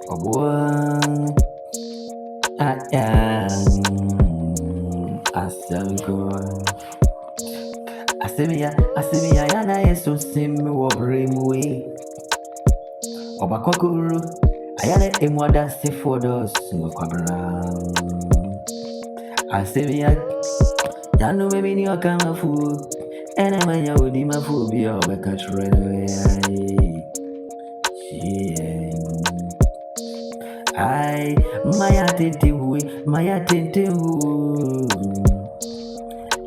Obuang ayang asanko asemi yana yeso simi wobremwe obakokuru ayana emwada sefodos ngokwabra asemi yanu memini okamafu ene manya odi mafu bi obekatrenwe ai maya tete hu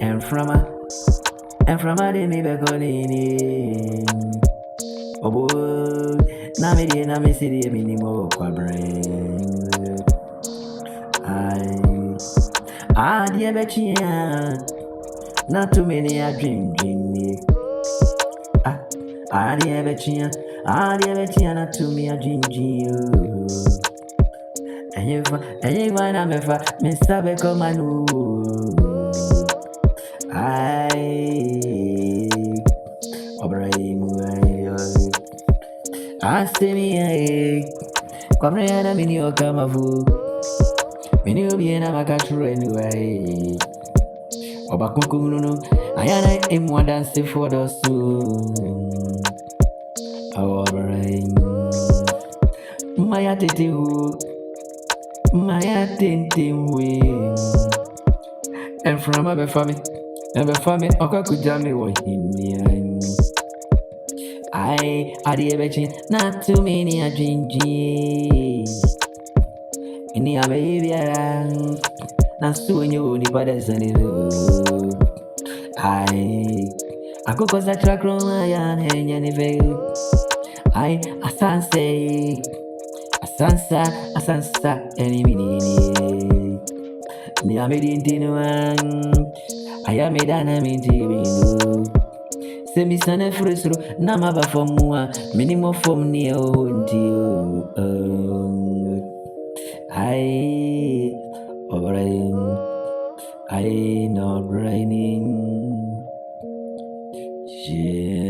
and from a de me begonini obo na me de na me sidi minimo kwabre ai dear betchia not too many a dream dear betchia not too me a dream and you find I'm a Mr. Becomanu. I see me, come here, I'm in your camavu. When you be in a catcher anyway. Obakuno, I am more than say for the soon. My attitude, and from a family, Okakujami was him. I dear betching, not too many a ginger. Any a baby, not soon you only but as any. I could cause a track on my and any veil. A sansa, any mini. Me a made in one. I am made an amity. Semi sana fresro na maba from moi minimum from near you I not raining. Yeah.